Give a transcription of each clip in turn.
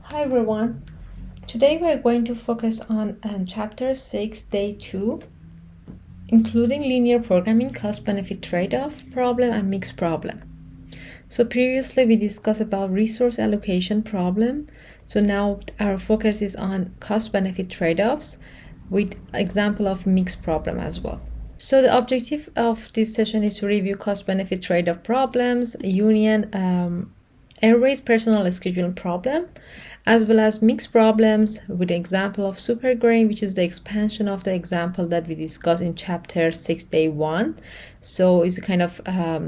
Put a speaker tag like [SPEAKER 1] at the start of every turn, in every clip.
[SPEAKER 1] Hi everyone. Today we're going to focus on chapter 6, day 2, including linear programming, cost-benefit trade-off problem and mixed problem. So previously we discussed about resource allocation problem. So now our focus is on cost-benefit trade-offs with example of mixed problem as well. So the objective of this session is to review cost-benefit trade-off problems, union airways personal scheduling problem, as well as mixed problems with the example of supergrain, which is the expansion of the example that we discussed in chapter 6, day 1. So it's kind of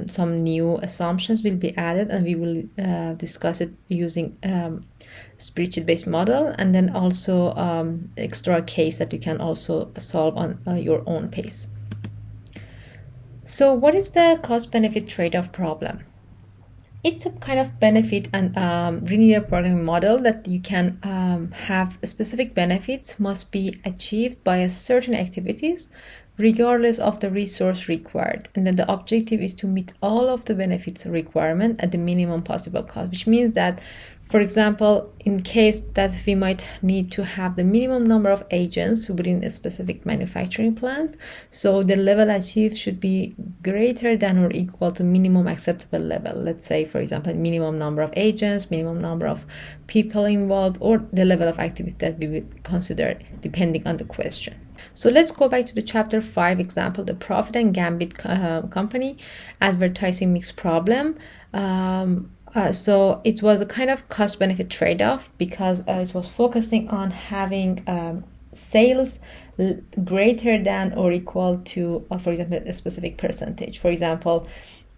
[SPEAKER 1] some new assumptions will be added, and we will discuss it using spreadsheet-based model, and then also extra case that you can also solve on your own pace. So what is the cost-benefit trade-off problem? It's a kind of benefit and linear programming model that you can have specific benefits must be achieved by a certain activities regardless of the resource required. And then the objective is to meet all of the benefits requirement at the minimum possible cost, which means that, for example, in case that we might need to have the minimum number of agents within a specific manufacturing plant, so the level achieved should be greater than or equal to minimum acceptable level. Let's say, for example, minimum number of agents, minimum number of people involved, or the level of activity that we would consider depending on the question. So let's go back to the chapter 5 example, the Procter and Gamble company advertising mix problem. So it was a kind of cost-benefit trade-off because it was focusing on having sales greater than or equal to, for example, a specific percentage. For example,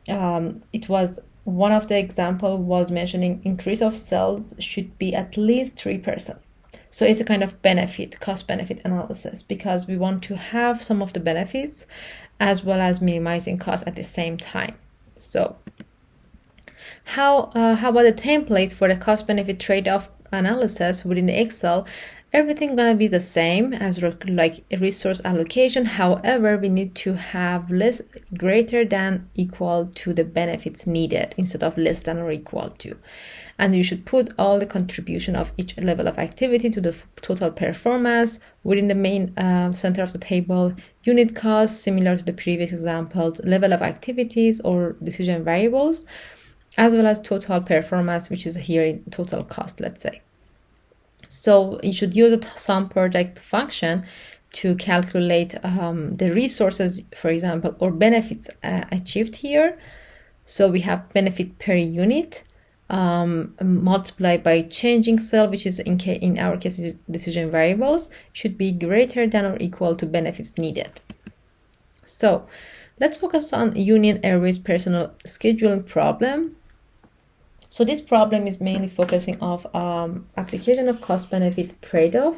[SPEAKER 1] it was one of the example was mentioning increase of sales should be at least 3%. So it's a kind of benefit, cost-benefit analysis, because we want to have some of the benefits as well as minimizing costs at the same time. So how about the template for the cost-benefit trade-off analysis within the Excel? Everything gonna be the same as like resource allocation. However, we need to have less greater than equal to the benefits needed instead of less than or equal to. And you should put all the contribution of each level of activity to the total performance within the main center of the table, unit cost, similar to the previous examples, level of activities or decision variables, as well as total performance, which is here in total cost, let's say. So you should use a sum product function to calculate the resources, for example, or benefits achieved here. So we have benefit per unit multiplied by changing cell, which is in our case is decision variables, should be greater than or equal to benefits needed. So let's focus on Union Airways personal scheduling problem. So this problem is mainly focusing on application of cost-benefit trade-off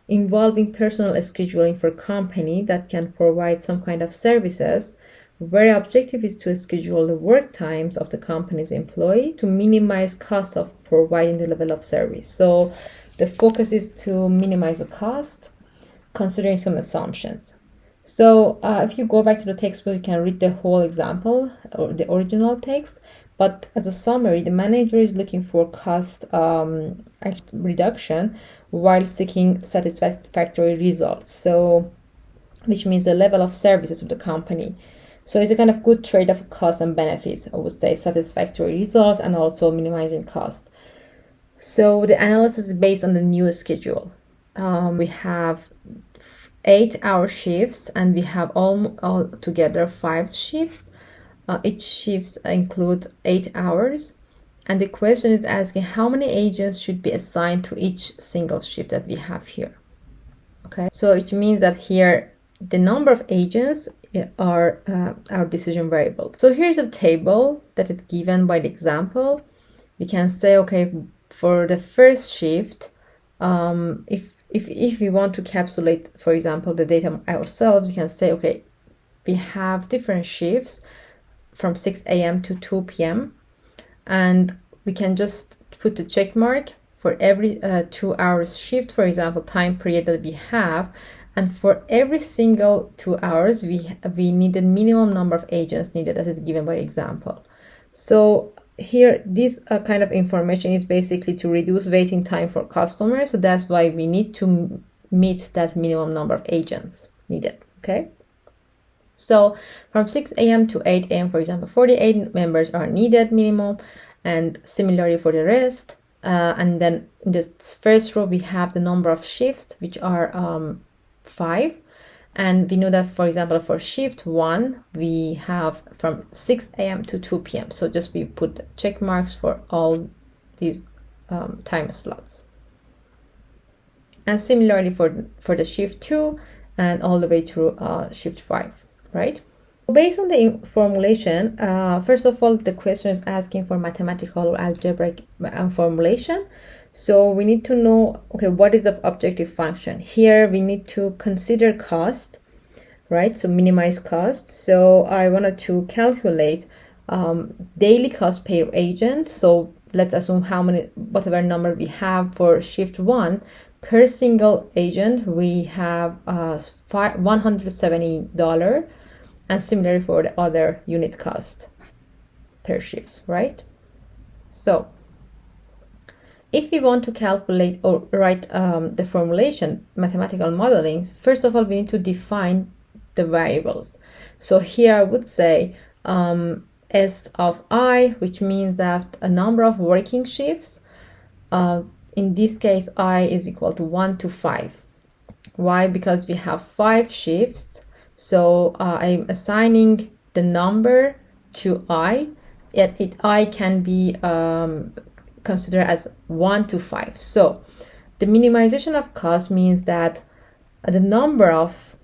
[SPEAKER 1] involving personal scheduling for company that can provide some kind of services where the objective is to schedule the work times of the company's employee to minimize cost of providing the level of service. So the focus is to minimize the cost, considering some assumptions. So if you go back to the textbook, you can read the whole example or the original text. But as a summary, the manager is looking for cost reduction while seeking satisfactory results. So, which means the level of services of the company. So it's a kind of good trade-off of cost and benefits. I would say satisfactory results and also minimizing cost. So the analysis is based on the new schedule. We have 8-hour shifts and we have all together 5 shifts. Each shifts include 8 hours, and the question is asking how many agents should be assigned to each single shift that we have here. Okay, so it means that here the number of agents are our decision variable. So here's a table that is given by the example. We can say, okay, for the first shift, if we want to encapsulate, for example, the data ourselves, you can say, okay, we have different shifts from 6 a.m. to 2 p.m. and we can just put the check mark for every 2 hours shift, for example, time period that we have, and for every single 2 hours we need the minimum number of agents needed that is given by example. So here this kind of information is basically to reduce waiting time for customers. So that's why we need to meet that minimum number of agents needed. Okay. So from 6 a.m. to 8 a.m., for example, 48 members are needed minimum, and similarly for the rest. And then in this first row, we have the number of shifts, which are 5. And we know that, for example, for shift 1, we have from 6 a.m. to 2 p.m. So just we put check marks for all these time slots. And similarly for the shift 2 and all the way through shift 5, right? Based on the formulation, first of all, the question is asking for mathematical or algebraic formulation. So we need to know, okay, what is the objective function? Here we need to consider cost, right? So minimize cost. So I wanted to calculate daily cost per agent. So let's assume whatever number we have for shift 1, per single agent, we have $170. And similarly for the other unit cost per shifts, right? So if we want to calculate or write the formulation, mathematical modeling, first of all, we need to define the variables. So here I would say S of I, which means that a number of working shifts, in this case, I is equal to 1 to 5. Why? Because we have 5 shifts. So I'm assigning the number to I, yet I can be considered as 1 to 5. So the minimization of cost means that the number of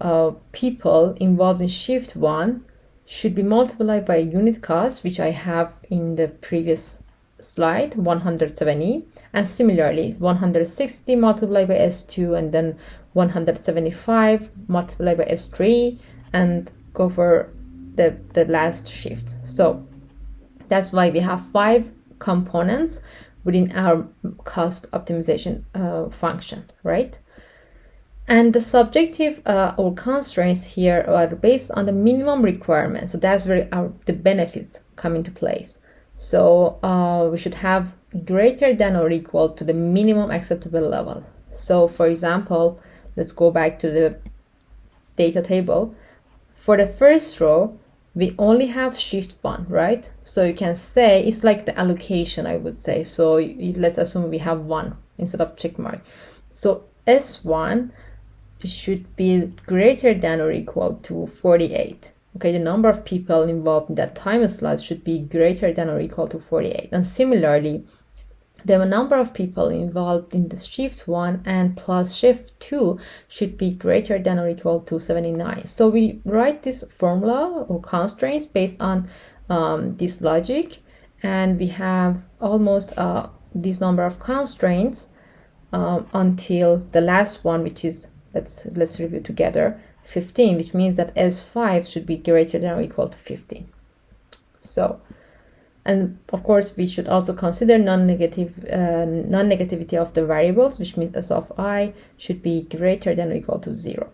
[SPEAKER 1] people involved in shift 1 should be multiplied by unit cost, which I have in the previous slide, 170, and similarly 160 multiplied by S2, and then 175 multiplied by S3, and go for the last shift. So that's why we have 5 components within our cost optimization function, right? And the subjective or constraints here are based on the minimum requirements. So that's where the benefits come into place. So we should have greater than or equal to the minimum acceptable level. So for example, let's go back to the data table. For the first row, we only have shift 1, right? So you can say it's like the allocation, I would say. So let's assume we have 1 instead of check mark. So S1 should be greater than or equal to 48. Okay, the number of people involved in that time slot should be greater than or equal to 48. And similarly, the number of people involved in the shift 1 and plus shift 2 should be greater than or equal to 79. So we write this formula or constraints based on this logic, and we have almost this number of constraints until the last one, which is, let's review together, 15, which means that S5 should be greater than or equal to 15. So, and of course, we should also consider non-negativity of the variables, which means S of I should be greater than or equal to 0.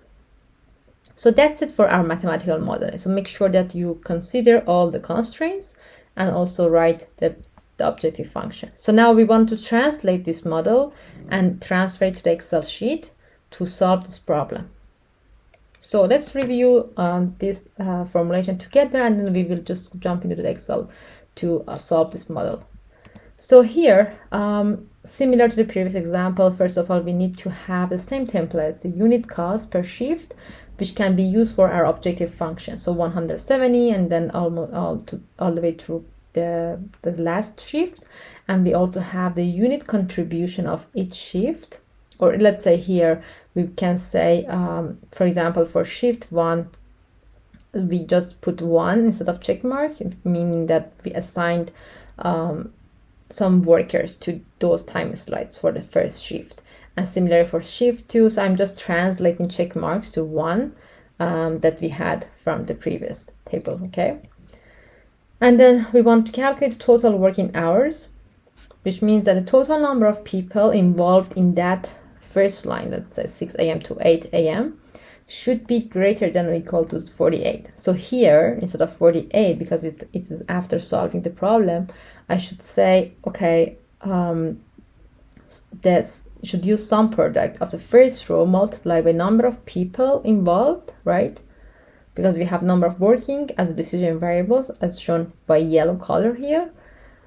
[SPEAKER 1] So that's it for our mathematical modeling. So make sure that you consider all the constraints and also write the objective function. So now we want to translate this model and transfer it to the Excel sheet to solve this problem. So let's review this formulation together, and then we will just jump into the Excel to solve this model. So here, similar to the previous example, first of all, we need to have the same templates, the unit cost per shift, which can be used for our objective function. So 170, and then all the way through the last shift. And we also have the unit contribution of each shift. Or let's say here, we can say, for example, for shift 1, we just put 1 instead of check mark, meaning that we assigned some workers to those time slides for the first shift. And similarly for shift 2, so I'm just translating check marks to 1 that we had from the previous table, okay? And then we want to calculate total working hours, which means that the total number of people involved in that first line, let's say 6 a.m. to 8 a.m., should be greater than or equal to 48. So here, instead of 48, because it is after solving the problem, I should say, okay, this should use sum product of the first row multiplied by number of people involved, right? Because we have number of working as decision variables as shown by yellow color here.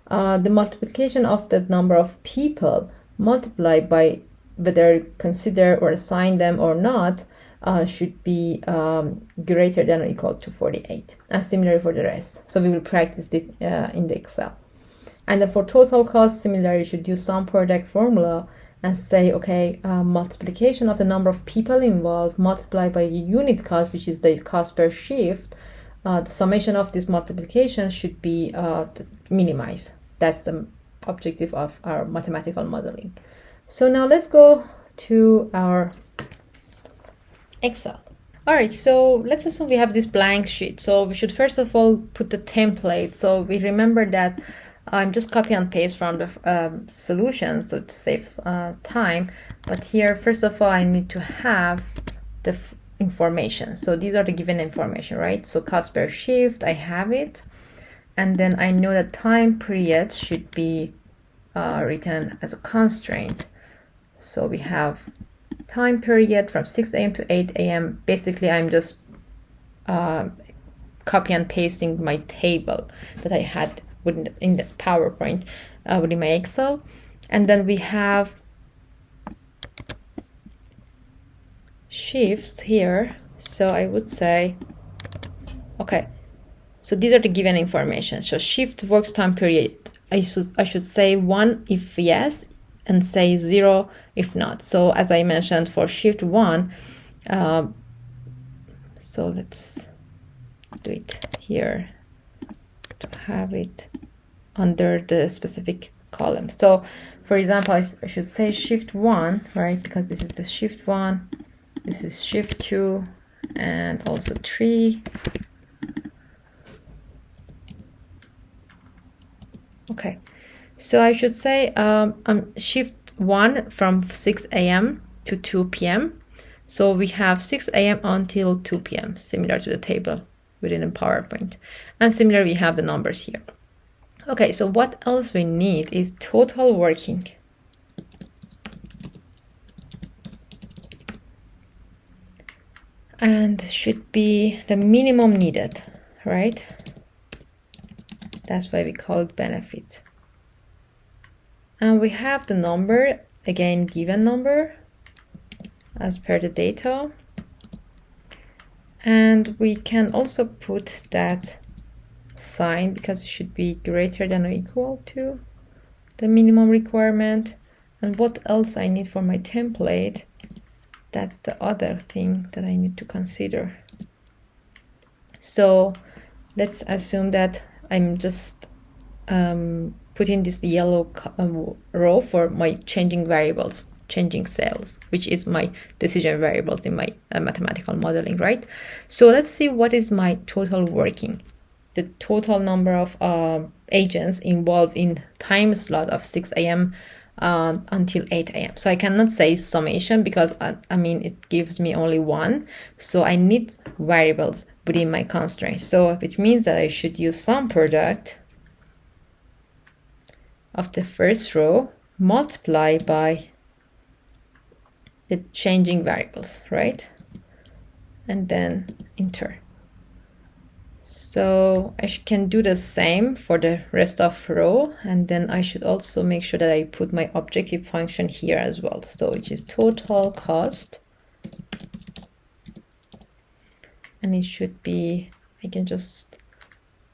[SPEAKER 1] The multiplication of the number of people multiplied by whether consider or assign them or not should be greater than or equal to 48, and similarly for the rest. So we will practice it in the Excel. And then for total cost, similarly, you should use sum product formula and say, okay, multiplication of the number of people involved multiplied by unit cost, which is the cost per shift. The summation of this multiplication should be minimized. That's the objective of our mathematical modeling. So now let's go to our Excel. All right, so let's assume we have this blank sheet. So we should first of all put the template. So we remember that I'm just copy and paste from the solution, so to save time. But here, first of all, I need to have the information. So these are the given information, right? So cost per shift, I have it. And then I know that time period should be written as a constraint. So we have time period from 6 a.m. to 8 a.m. Basically, I'm just copy and pasting my table that I had in the PowerPoint within my Excel. And then we have shifts here. So I would say, okay, so these are the given information. So shift works time period, I should say 1 if yes, and say 0 if not. So as I mentioned for shift 1, so let's do it here to have it under the specific column. So for example, I should say shift 1, right? Because this is the shift 1, this is shift 2, and also 3. Okay, so I should say shift 1 from 6 a.m. to 2 p.m. So we have 6 a.m. until 2 p.m. similar to the table within the PowerPoint. And similar, we have the numbers here. Okay, so what else we need is total working. And should be the minimum needed, right? That's why we call it benefit. And we have the number, again, given number as per the data. And we can also put that sign because it should be greater than or equal to the minimum requirement. And what else I need for my template? That's the other thing that I need to consider. So let's assume that I'm just putting this yellow row for my changing variables, changing cells, which is my decision variables in my mathematical modeling, right? So let's see what is my total working. The total number of agents involved in time slot of 6 a.m. Until 8 a.m. So I cannot say summation because I mean it gives me only one. So I need variables within my constraints. So which means that I should use sum product of the first row multiplied by the changing variables, right? And then enter. So I can do the same for the rest of row, and then I should also make sure that I put my objective function here as well. So which is total cost, and it should be, I can just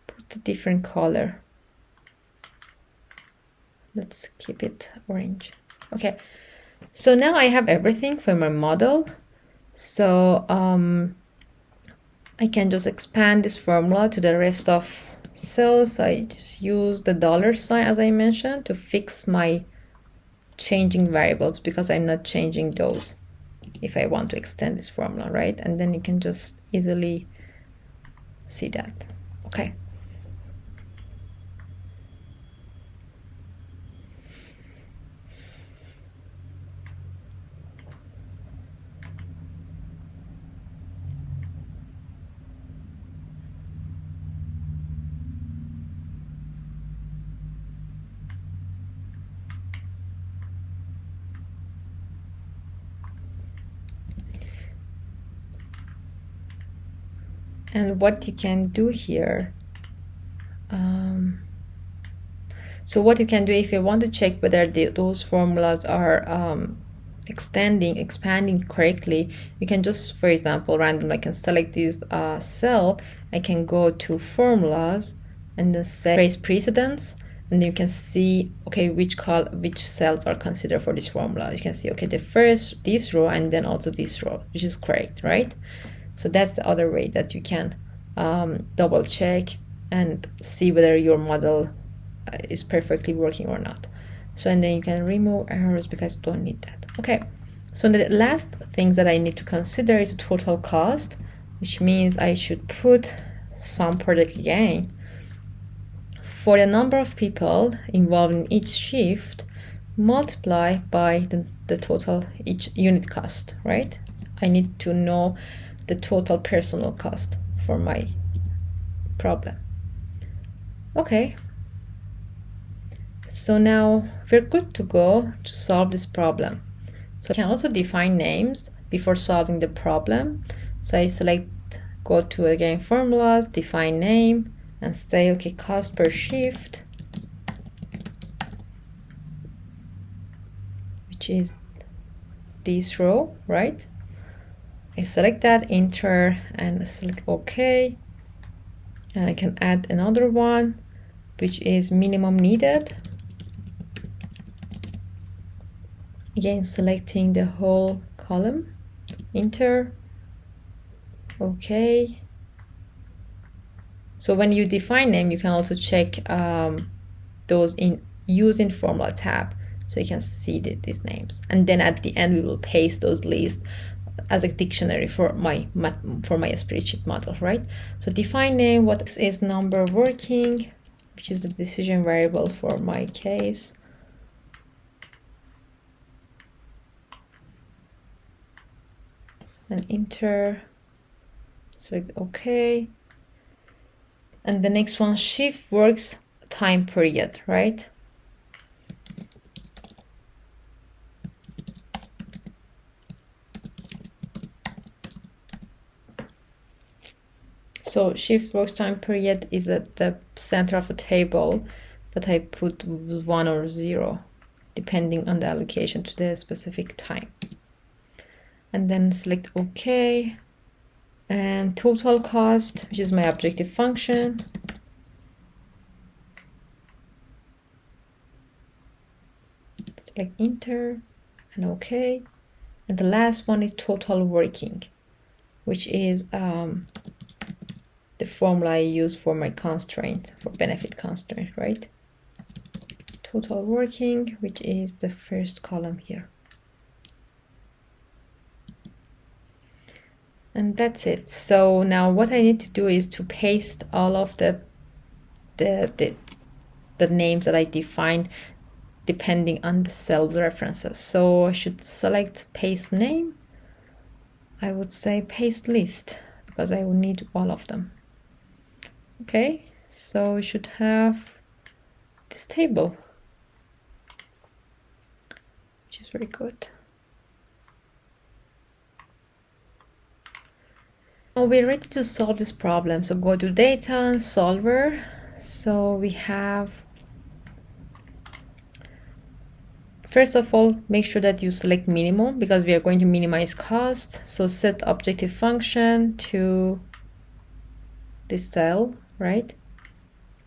[SPEAKER 1] put a different color. Let's keep it orange. Okay, so now I have everything for my model. So I can just expand this formula to the rest of cells. I just use the $sign as I mentioned to fix my changing variables because I'm not changing those if I want to extend this formula, right? And then you can just easily see that. Okay. And what you can do here, so what you can do if you want to check whether those formulas are expanding correctly, you can just, for example, randomly I can select this cell. I can go to formulas and then say trace precedence, and then you can see, okay, which cells are considered for this formula. You can see, okay, the first, this row, and then also this row, which is correct, right? So that's the other way that you can double check and see whether your model is perfectly working or not. So, and then you can remove errors because you don't need that. Okay, so the last things that I need to consider is total cost, which means I should put some product gain for the number of people involved in each shift, multiply by the total each unit cost, right? I need to know the total personal cost for my problem. Okay, so now we're good to go to solve this problem. So I can also define names before solving the problem. So I select, go to again formulas, define name, and say, okay, cost per shift, which is this row, right? I select that, enter, and select OK. And I can add another one, which is minimum needed. Again, selecting the whole column, enter, OK. So when you define name, you can also check those in using formula tab, so you can see these names. And then at the end, we will paste those lists as a dictionary for my spreadsheet model, right? So define name, what is number working, which is the decision variable for my case. And enter, select OK. And the next one, shift works time period, right? So shift works time period is at the center of a table that I put 1 or 0, depending on the allocation to the specific time. And then select OK. And total cost, which is my objective function. Select enter and OK. And the last one is total working, which is the formula I use for my constraint, for benefit constraint, right? Total working, which is the first column here. And that's it. So now what I need to do is to paste all of the names that I defined depending on the cell's references. So I should select paste name. I would say paste list because I will need all of them. Okay, so we should have this table, which is very good. Now we're ready to solve this problem. So go to data and solver. So we have, first of all, make sure that you select minimum because we are going to minimize cost. So set objective function to this cell, right?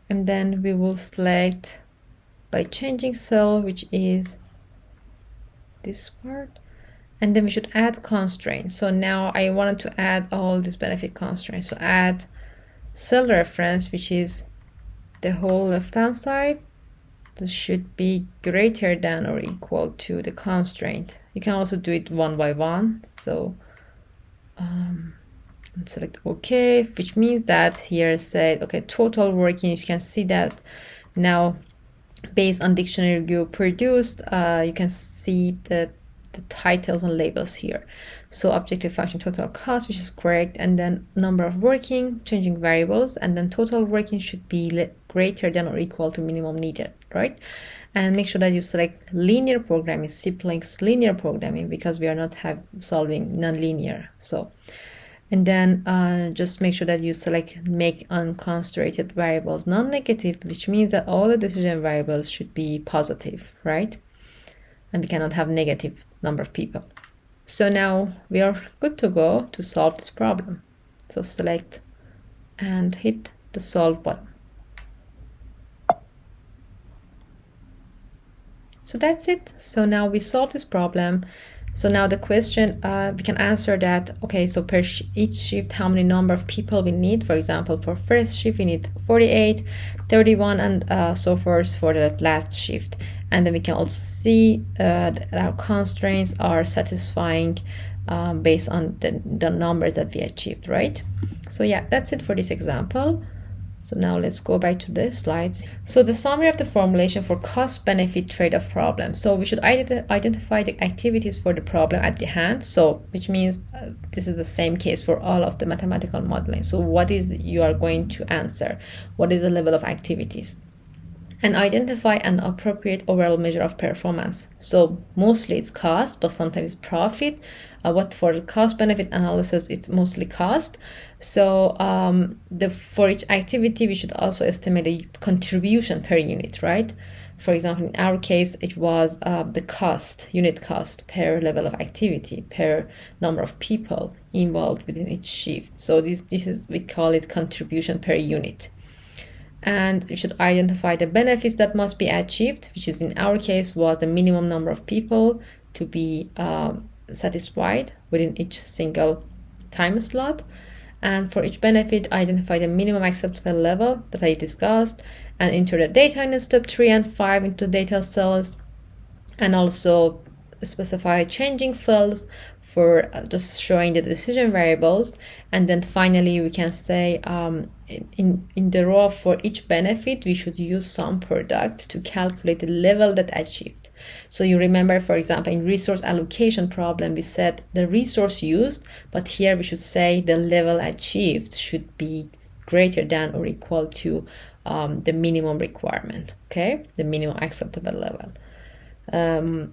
[SPEAKER 1] And then we will select by changing cell, which is this part. And then we should add constraints. So now I wanted to add all these benefit constraints. So add cell reference, which is the whole left-hand side. This should be greater than or equal to the constraint. You can also do it one by one. So and select OK, which means that here said, okay, total working. You can see that now based on dictionary you produced, you can see the titles and labels here. So objective function total cost, which is correct, and then number of working, changing variables, and then total working should be greater than or equal to minimum needed, right? And make sure that you select linear programming, Cplinx linear programming, because we are not solving nonlinear. So And then just make sure that you select make unconstrained variables non-negative, which means that all the decision variables should be positive, right? And we cannot have negative number of people. So now we are good to go to solve this problem. So select and hit the solve button. So that's it. So now we solved this problem. So now the question, we can answer that, okay, so per each shift, how many number of people we need? For example, for first shift, we need 48, 31, and so forth for the last shift. And then we can also see that our constraints are satisfying based on the numbers that we achieved, right? So yeah, that's it for this example. So now let's go back to the slides. So the summary of the formulation for cost-benefit trade-off problem. So we should identify the activities for the problem at the hand. So which means this is the same case for all of the mathematical modeling. So what is you are going to answer? What is the level of activities? And identify an appropriate overall measure of performance. So mostly it's cost, but sometimes profit. What for the cost-benefit analysis, it's mostly cost. So for each activity, we should also estimate a contribution per unit, right? For example, in our case, it was the cost, unit cost per level of activity, per number of people involved within each shift. So this is, we call it contribution per unit. And we should identify the benefits that must be achieved, which is in our case was the minimum number of people to be satisfied within each single time slot. And for each benefit, identify the minimum acceptable level that I discussed and enter the data in step 3 and 5 into data cells, and also specify changing cells for just showing the decision variables. And then finally we can say in the row for each benefit we should use sum product to calculate the level that achieved. So you remember, for example, in resource allocation problem we said the resource used, but here we should say the level achieved should be greater than or equal to the minimum requirement, okay, the minimum acceptable level.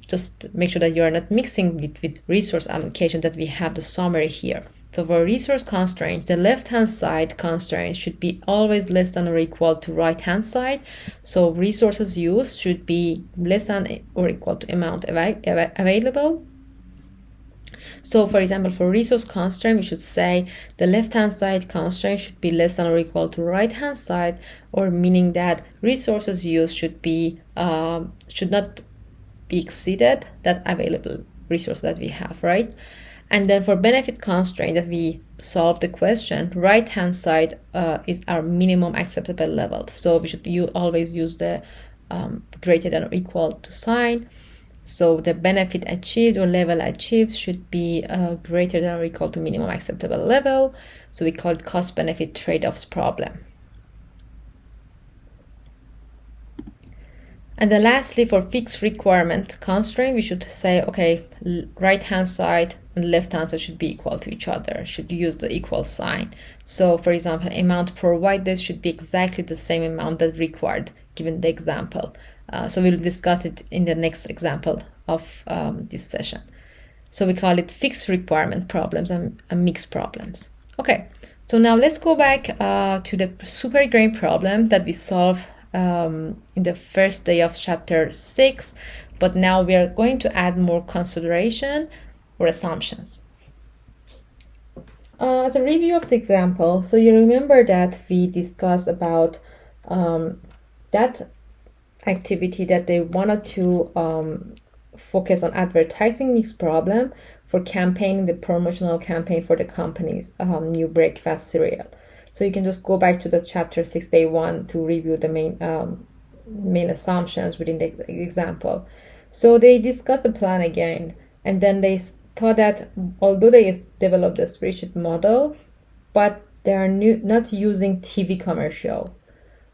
[SPEAKER 1] Just make sure that you are not mixing it with resource allocation, that we have the summary here. So for resource constraint, the left-hand side constraint should be always less than or equal to right-hand side. So resources used should be less than or equal to amount available. So for example, for resource constraint, we should say the left-hand side constraint should be less than or equal to right-hand side, or meaning that resources used should not be exceeded that available resource that we have, right? And then for benefit constraint that we solve the question, right hand side is our minimum acceptable level. So we should always use the greater than or equal to sign. So the benefit achieved or level achieved should be greater than or equal to minimum acceptable level. So we call it cost benefit trade-offs problem. And then lastly, for fixed requirement constraint, we should say, okay, right hand side and left hand side should be equal to each other, should use the equal sign. So for example, amount provided should be exactly the same amount that required, given the example. So we'll discuss it in the next example of this session. So we call it fixed requirement problems and mixed problems. Okay, so now let's go back to the supergrain problem that we solved in the first day of chapter 6, but now we are going to add more consideration or assumptions. As a review of the example, so you remember that we discussed about that activity that they wanted to focus on advertising mix problem for campaigning the promotional campaign for the company's new breakfast cereal. So you can just go back to the chapter 6 day 1 to review the main assumptions within the example. So they discussed the plan again, and then they thought that although they developed a spreadsheet model, but they are not using TV commercial.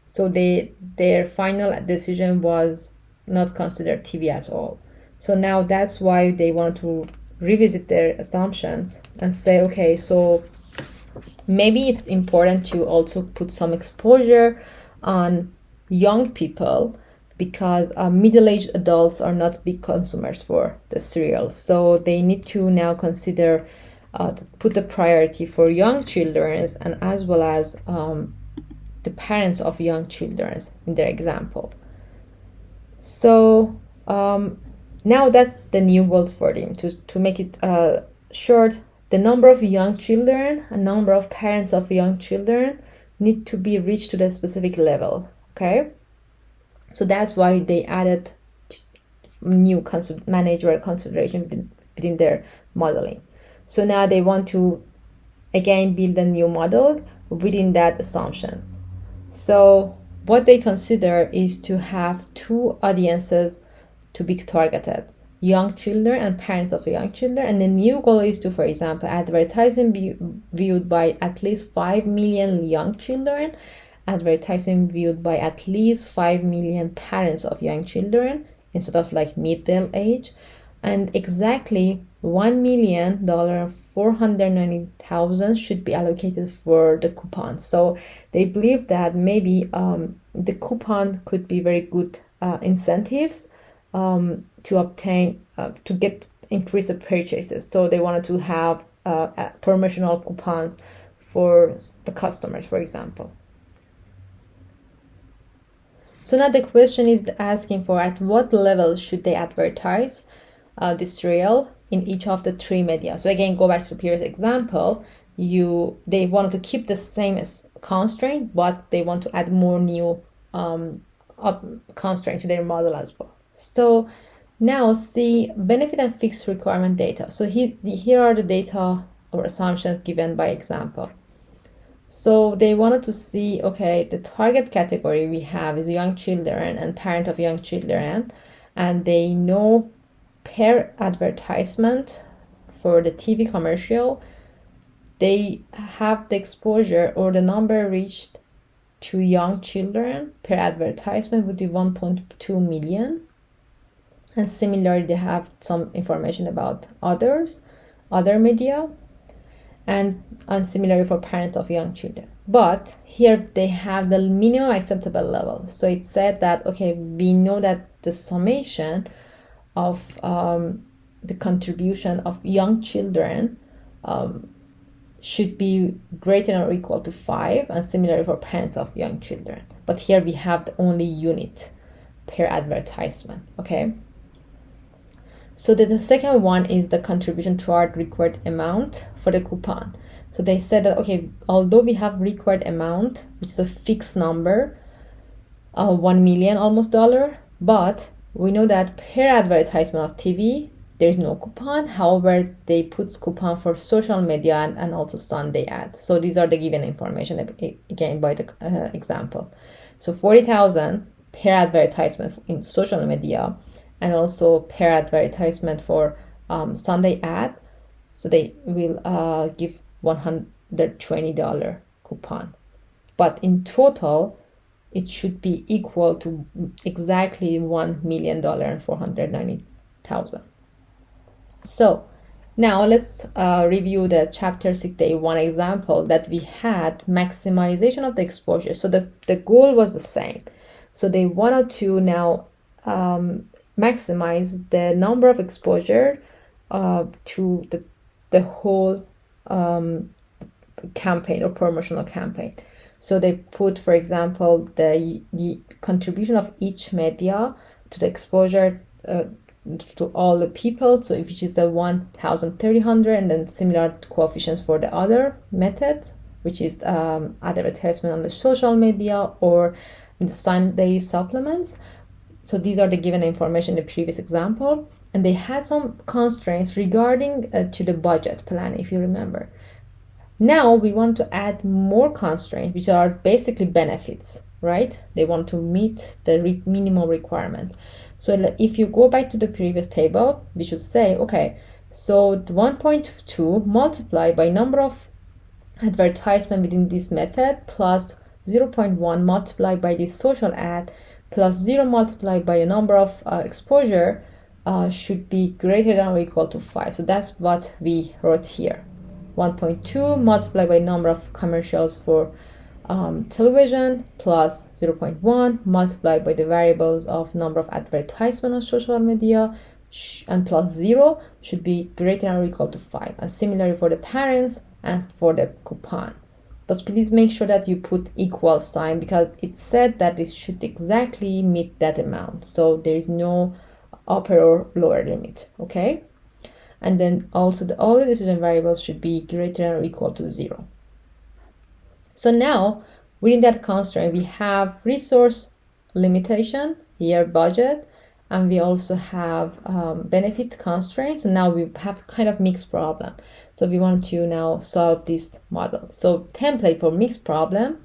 [SPEAKER 1] So their final decision was not consider TV at all. So now that's why they want to revisit their assumptions and say, okay, so maybe it's important to also put some exposure on young people, because middle-aged adults are not big consumers for the cereals. So they need to now consider put the priority for young children and as well as the parents of young children in their example. So now that's the new goals for them. To make it short, the number of young children and number of parents of young children need to be reached to that specific level. Okay, so that's why they added new managerial consideration within their modeling. So now they want to again build a new model within that assumptions. So what they consider is to have two audiences to be targeted: young children and parents of young children. And the new goal is to, for example, advertising be viewed by at least 5 million young children, advertising viewed by at least 5 million parents of young children instead of like middle age, and exactly $1,490,000 should be allocated for the coupons. So they believe that maybe the coupon could be very good incentives to obtain to get increased purchases. So they wanted to have promotional coupons for the customers, for example. So now the question is asking for at what level should they advertise this reel in each of the three media. So again, go back to the previous example. They wanted to keep the same constraint, but they want to add more new constraint to their model as well. So now see benefit and fixed requirement data. So here are the data or assumptions given by example. So they wanted to see, okay, the target category we have is young children and parent of young children, and they know per advertisement for the TV commercial, they have the exposure or the number reached to young children per advertisement would be 1.2 million. And similarly, they have some information about other media, and similarly for parents of young children. But here they have the minimum acceptable level. So it said that, okay, we know that the summation of the contribution of young children should be greater than or equal to 5, and similarly for parents of young children. But here we have the only unit per advertisement, okay? So the second one is the contribution toward required amount for the coupon. So they said that, okay, although we have required amount, which is a fixed number, 1 million almost dollar, but we know that per advertisement of TV, there's no coupon. However, they put coupon for social media and also Sunday ad. So these are the given information again by the example. So 40,000 per advertisement in social media, and also per advertisement for Sunday ad. So they will give $120 coupon. But in total, it should be equal to exactly $1,490,000. So now let's review the chapter 6.1 example that we had, maximization of the exposure. So the goal was the same. So they wanted to now maximize the number of exposure to the whole campaign or promotional campaign. So they put, for example, the contribution of each media to the exposure to all the people, so which is the 1,300, and then similar coefficients for the other methods, which is advertisement on the social media or in the Sunday supplements. So these are the given information in the previous example, and they had some constraints regarding to the budget plan, if you remember. Now we want to add more constraints, which are basically benefits, right? They want to meet the minimum requirements. So if you go back to the previous table, we should say, okay, so 1.2 multiplied by number of advertisement within this method plus 0.1 multiplied by this social ad plus 0 multiplied by the number of exposure should be greater than or equal to 5. So that's what we wrote here. 1.2 multiplied by number of commercials for television plus 0.1 multiplied by the variables of number of advertisement on social media and plus 0 should be greater than or equal to 5. And similarly for the parents and for the coupon. But please make sure that you put equal sign, because it said that it should exactly meet that amount. So there is no upper or lower limit, okay? And then also all the decision variables should be greater than or equal to 0. So now within that constraint, we have resource limitation, here budget, and we also have benefit constraints. So now we have kind of mixed problem. So we want to now solve this model. So template for mixed problem,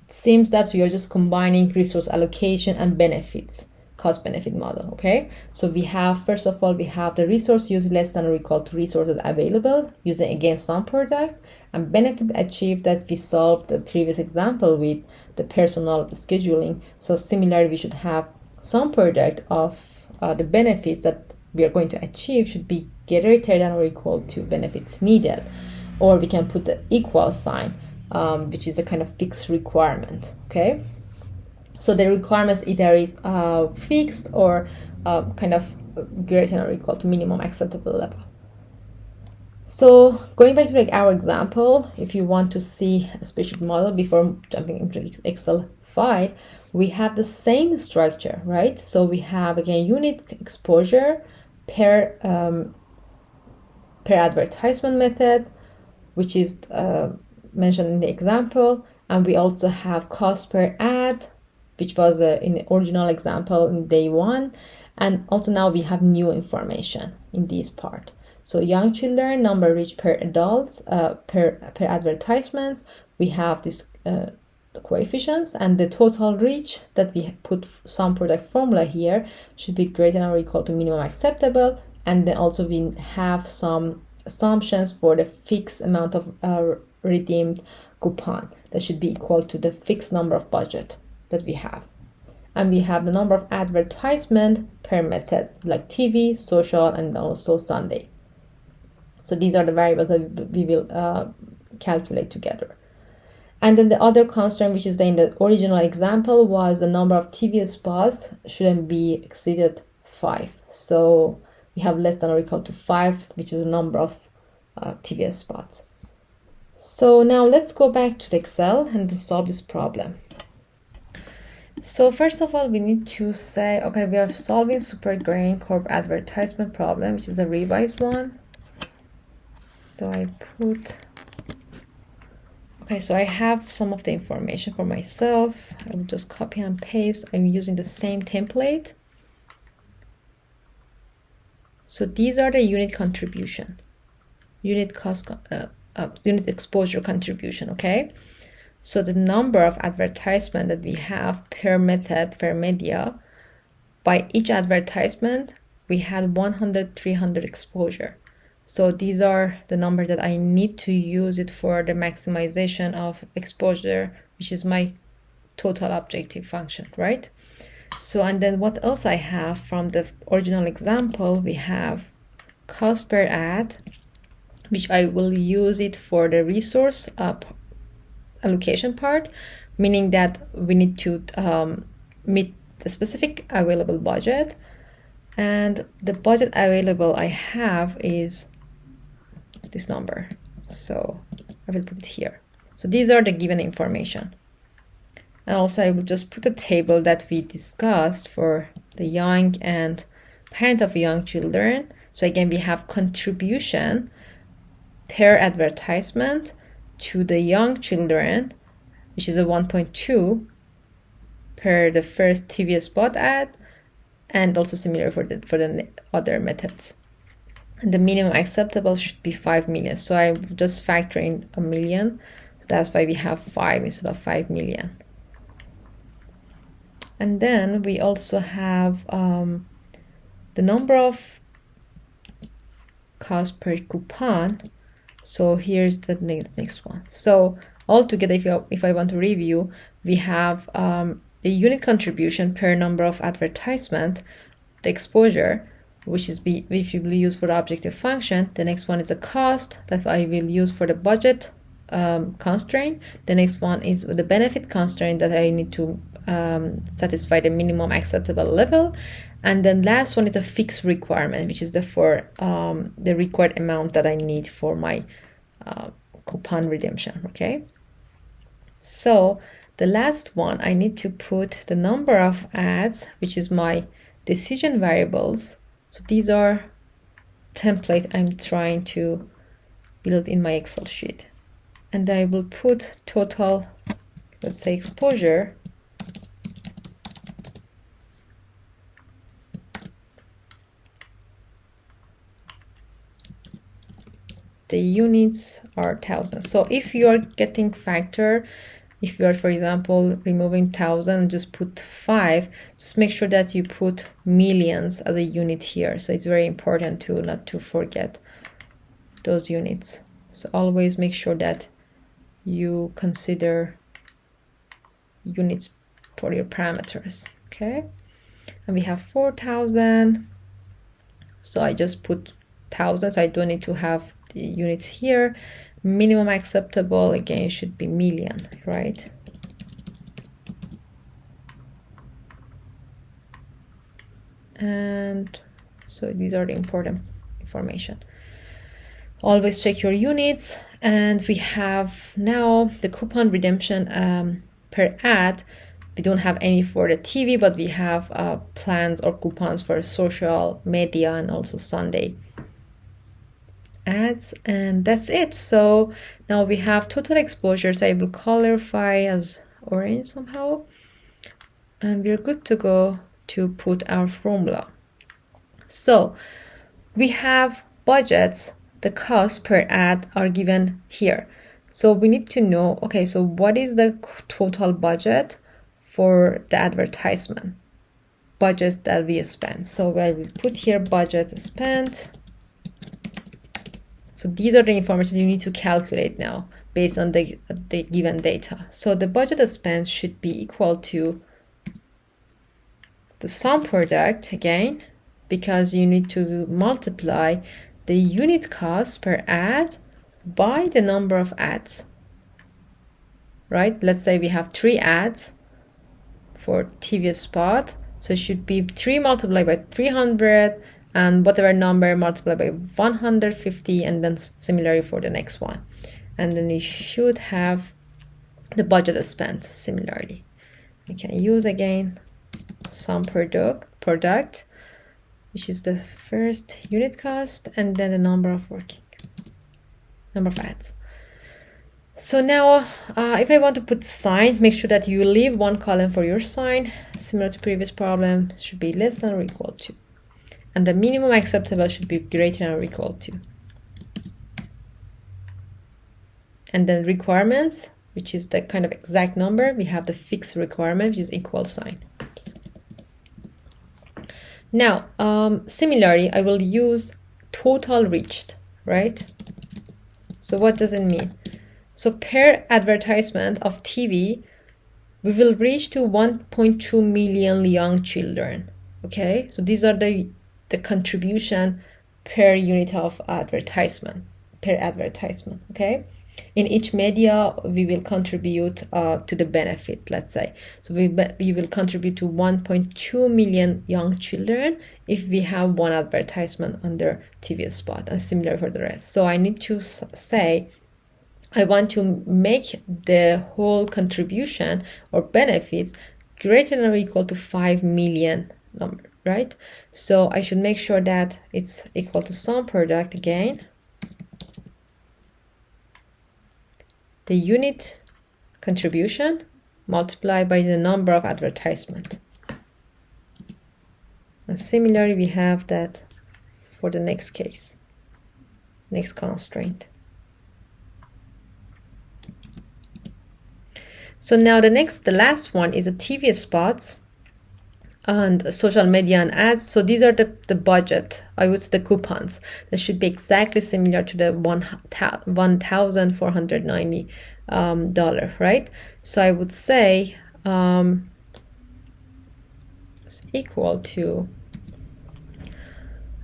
[SPEAKER 1] it seems that we are just combining resource allocation and benefits, cost benefit model, okay? So we have, first of all, we have the resource used less than or equal to resources available using again sum product, and benefit achieved that we solved the previous example with the personal scheduling. So similarly, we should have sum product of the benefits that we are going to achieve should be greater than or equal to benefits needed, or we can put the equal sign, which is a kind of fixed requirement, okay? So the requirements either is fixed or kind of greater than or equal to minimum acceptable level. So going back to like our example, if you want to see a spreadsheet model before jumping into Excel file, we have the same structure, right? So we have again unit exposure per advertisement method, which is mentioned in the example, and we also have cost per ad, which was in the original example in day 1, and also now we have new information in this part. So young children, number reached per adults, per advertisements, we have this coefficients, and the total reach that we put sum product formula here should be greater than or equal to minimum acceptable. And then also we have some assumptions for the fixed amount of redeemed coupon that should be equal to the fixed number of budget that we have. And we have the number of advertisement per method, like TV, social, and also Sunday. So these are the variables that we will calculate together. And then the other constraint, which is in the original example, was the number of TV spots shouldn't be exceeded 5. So we have less than or equal to 5, which is the number of TV spots. So now let's go back to the Excel and solve this problem. So first of all, we need to say, okay, we are solving Supergrain Corp advertisement problem, which is a revised one. So I put, okay, so I have some of the information for myself. I will just copy and paste. I'm using the same template. So these are the unit contribution, unit cost, unit exposure contribution, okay? So the number of advertisement that we have per method, per media, by each advertisement, we had 100, 300 exposure. So these are the number that I need to use it for the maximization of exposure, which is my total objective function, right? So, and then what else I have from the original example, we have cost per ad, which I will use it for the resource allocation part, meaning that we need to meet the specific available budget, and the budget available I have is this number, so I will put it here. So these are the given information, and also I will just put a table that we discussed for the young and parent of young children. So again, we have contribution per advertisement to the young children, which is a 1.2 per the first TV spot ad, and also similar for the other methods. And the minimum acceptable should be 5 million. So I just factor in a million. So that's why we have 5 instead of 5 million. And then we also have the number of cost per coupon. So here's the next one. So altogether, if I want to review, we have the unit contribution per number of advertisement, the exposure, which will be used for the objective function. The next one is a cost that I will use for the budget constraint. The next one is the benefit constraint that I need to satisfy the minimum acceptable level. And then last one is a fixed requirement, which is for the required amount that I need for my coupon redemption. Okay, so the last one, I need to put the number of ads, which is my decision variables. So these are template I'm trying to build in my Excel sheet, and I will put total, let's say, exposure, the units are 1,000. So if you are getting factor, if you are, for example, removing 1,000 and just put 5, just make sure that you put millions as a unit here. So it's very important to not to forget those units. So always make sure that you consider units for your parameters. Okay, and we have 4,000. So I just put 1,000, so I don't need to have the units here. Minimum acceptable again should be million, right? And so these are the important information. Always check your units. And we have now the coupon redemption per ad. We don't have any for the TV, but we have plans or coupons for social media and also Sunday ads, and that's it. So now we have total exposures. I will clarify as orange somehow, and we're good to go to put our formula. So we have budgets. The cost per ad are given here. So we need to know, okay, so what is the total budget for the advertisement budgets that we spend? So I will put here budget spent. So these are the information you need to calculate now based on the given data. So the budget spent should be equal to the sum product again, because you need to multiply the unit cost per ad by the number of ads, right? Let's say we have 3 ads for TV spot. So it should be 3 multiplied by 300 and whatever number multiplied by 150, and then similarly for the next one. And then you should have the budget spent similarly. You can use again sum product, which is the first unit cost, and then the number of ads. So now if I want to put sign, make sure that you leave one column for your sign, similar to previous problem. It should be less than or equal to, and the minimum acceptable should be greater than or equal to. And then requirements, which is the kind of exact number, we have the fixed requirement, which is equal sign. Oops. Now, similarly, I will use total reached, right? So what does it mean? So per advertisement of TV, we will reach to 1.2 million young children. Okay, so these are the contribution per unit of advertisement, per advertisement. Okay, in each media we will contribute to the benefits, let's say. So we will contribute to 1.2 million young children if we have one advertisement under TV spot, and similar for the rest. So I need to say I want to make the whole contribution or benefits greater than or equal to 5 million number, right? So I should make sure that it's equal to sum product again, the unit contribution multiplied by the number of advertisement. And similarly, we have that for the next case, next constraint. So now the last one is a TV spots and social media and ads. So these are the budget, I would say the coupons, that should be exactly similar to the $1,490 right? So I would say it's equal to,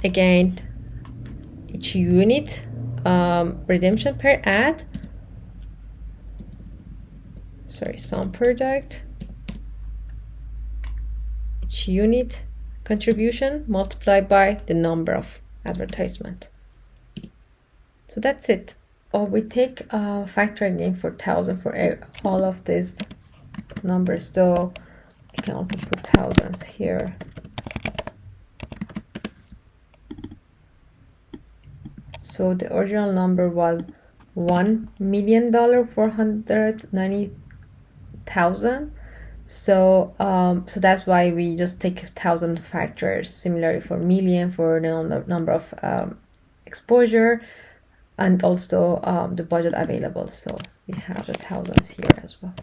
[SPEAKER 1] again, each unit redemption per ad, sum product, each unit contribution multiplied by the number of advertisement. So that's it. Or we take factor again for 1000 for all of these numbers. So I can also put thousands here. So the original number was $1,490,000. So that's why we just take 1000 factors. Similarly for million for the number of exposure, and also the budget available. So we have the thousands here as well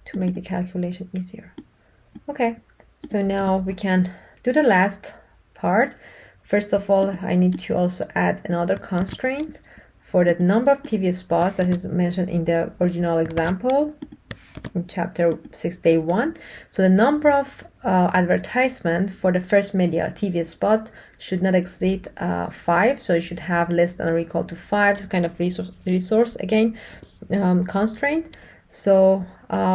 [SPEAKER 1] to make the calculation easier. Okay, so now we can do the last part. First of all, I need to also add another constraint for the number of TV spots that is mentioned in the original example in chapter 6 day 1. So the number of advertisement for the first media TV spot should not exceed 5. So you should have less than or equal to 5. This kind of resource again constraint. So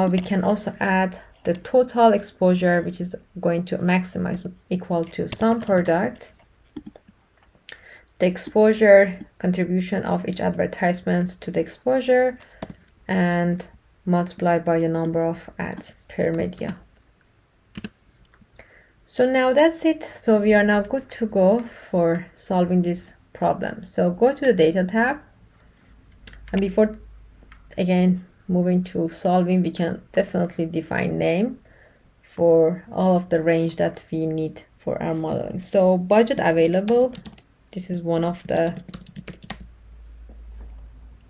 [SPEAKER 1] we can also add the total exposure, which is going to maximize equal to sum product, the exposure contribution of each advertisement to the exposure, and multiply by the number of ads per media. So now that's it. So we are now good to go for solving this problem. So go to the data tab, and before again moving to solving, we can definitely define name for all of the range that we need for our modeling. So budget available, this is one of the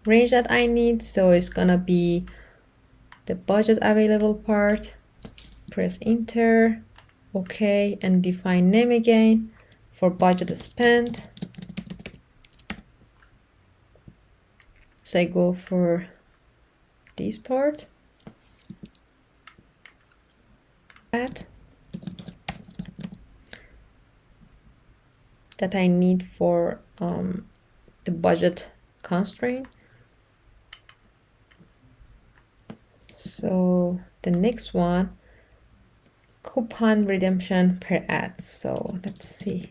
[SPEAKER 1] range that I need. So it's gonna be the budget available part. Press enter, okay, and define name again for budget spent. So I go for this part, that I need for the budget constraint. So the next one, coupon redemption per ad. So let's see.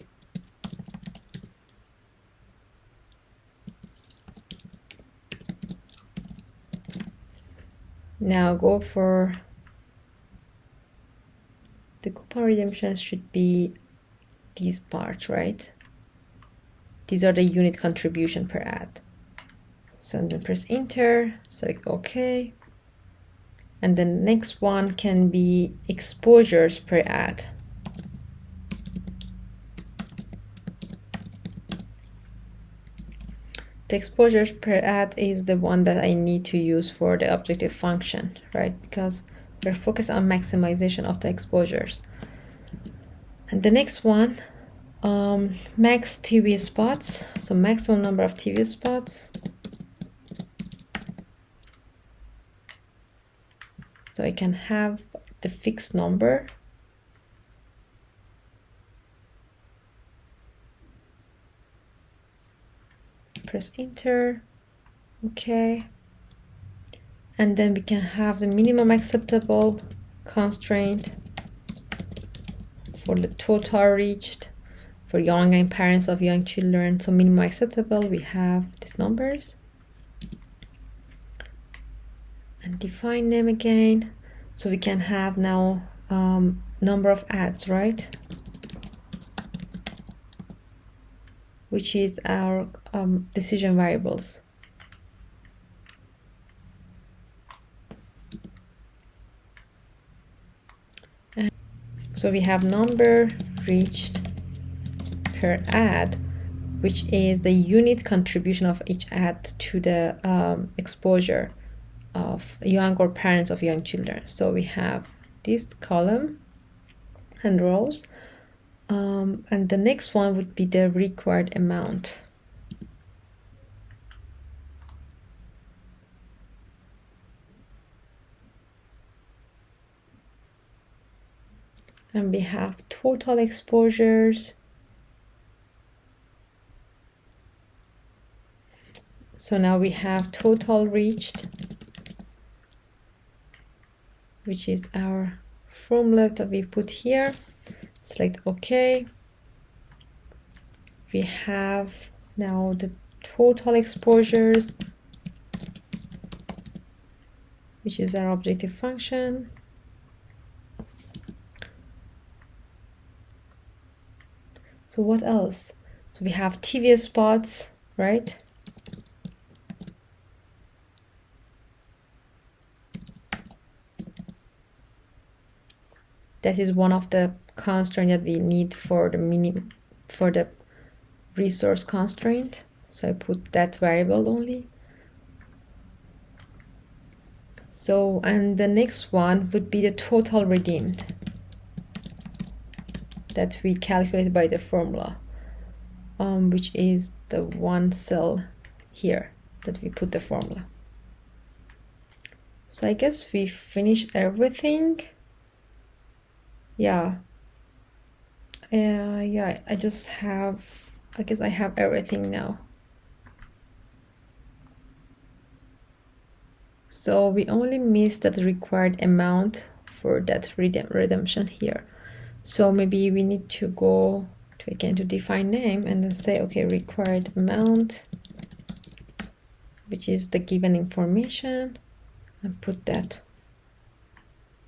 [SPEAKER 1] Now go for the coupon redemption should be this part, right? These are the unit contribution per ad. So then press enter, select OK. And the next one can be exposures per ad. The exposures per ad is the one that I need to use for the objective function, right? Because we're focused on maximization of the exposures. And the next one, max TV spots. So maximum number of TV spots. So I can have the fixed number. Press enter, okay. And then we can have the minimum acceptable constraint for the total reached for young and parents of young children. So minimum acceptable, we have these numbers. And define them again. So we can have now number of ads, right? Which is our decision variables. And so we have number reached per ad, which is the unit contribution of each ad to the exposure of young or parents of young children. So we have this column and rows. And the next one would be the required amount. And we have total exposures. So now we have total reached which is our formula that we put here. Select OK. We have now the total exposures, which is our objective function. So what else? So we have TVS spots, right? That is one of the constraints that we need for the resource constraint. So I put that variable only. So, and the next one would be the total redeemed that we calculate by the formula, which is the one cell here that we put the formula. So I guess we finished everything. Yeah, I guess I have everything now. So we only missed that required amount for that redemption here. So maybe we need to go to again to define name and then say, okay, required amount, which is the given information, and put that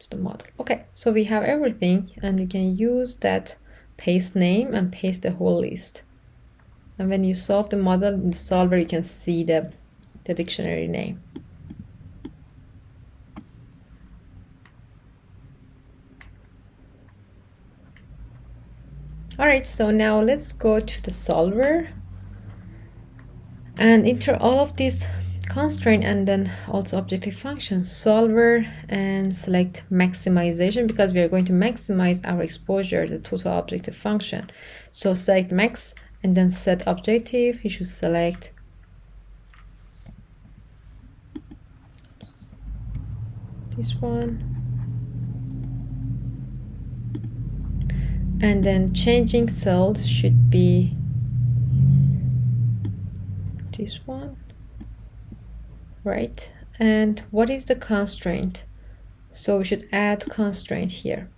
[SPEAKER 1] to the model. Okay, so we have everything, and you can use that paste name and paste the whole list. And when you solve the model in the solver, you can see the dictionary name. All right, so now let's go to the solver and enter all of these constraint and then also objective function solver and select maximization, because we are going to maximize our exposure, the total objective function. So select max and then set objective. You should select this one. And then changing cells should be this one, right? And what is the constraint? So we should add constraint here.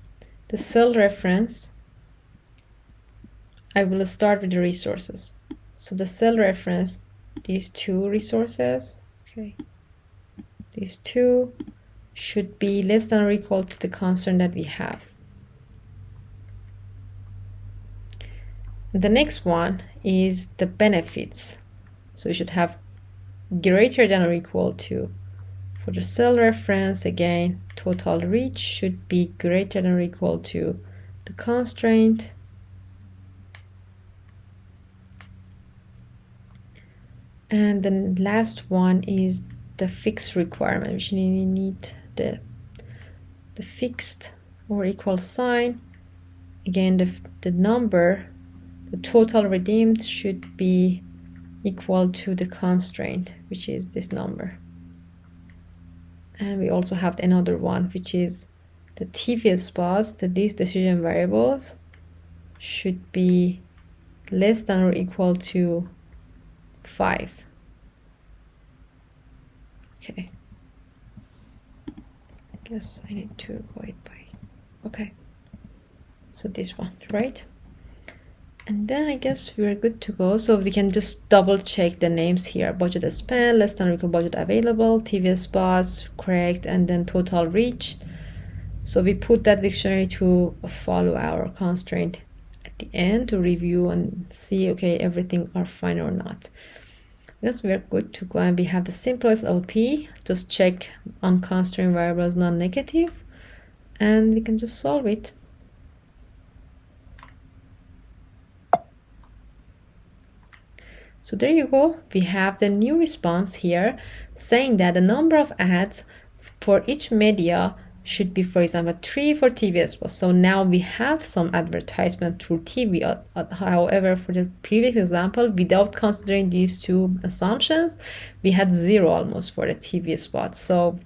[SPEAKER 1] The cell reference, I will start with the resources. So the cell reference, these two resources, okay, these two should be less than or equal to the constraint that we have. The next one is the benefits. So we should have greater than or equal to, for the cell reference, again, total reach should be greater than or equal to the constraint. And the last one is the fixed requirement, which you need the fixed or equal sign. Again, the number, the total redeemed should be equal to the constraint, which is this number. And we also have another one, which is the TVS spots, these decision variables should be less than or equal to 5. Okay. I guess I need to go it by. Okay. So this one, right? And then I guess we're good to go. So we can just double check the names here. Budget spent, less than or equal budget available, TVS spots, correct, and then total reached. So we put that dictionary to follow our constraint at the end to review and see, okay, everything are fine or not. Yes, we're good to go, and we have the simplest LP. Just check on constraint variables non-negative, and we can just solve it. So there you go. We have the new response here saying that the number of ads for each media should be, for example, 3 for TVS spots. So now we have some advertisement through TV. However, for the previous example, without considering these two assumptions, we had 0 almost for the TVS spots. So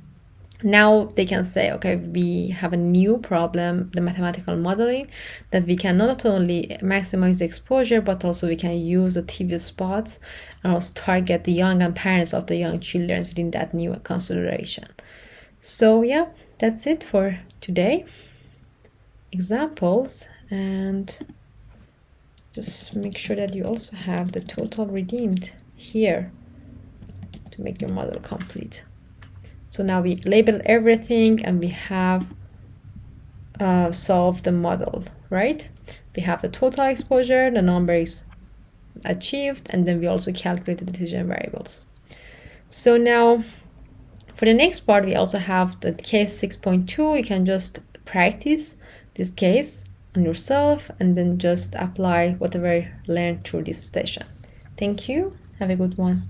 [SPEAKER 1] now they can say, okay, we have a new problem, the mathematical modeling, that we can not only maximize the exposure, but also we can use the TVS spots and also target the young and parents of the young children within that new consideration. So yeah, that's it for today. Examples, and just make sure that you also have the total redeemed here to make your model complete. So now we label everything and we have solved the model, right? We have the total exposure, the number is achieved, and then we also calculate the decision variables. So now for the next part, we also have the case 6.2. You can just practice this case on yourself and then just apply whatever learned through this session. Thank you. Have a good one.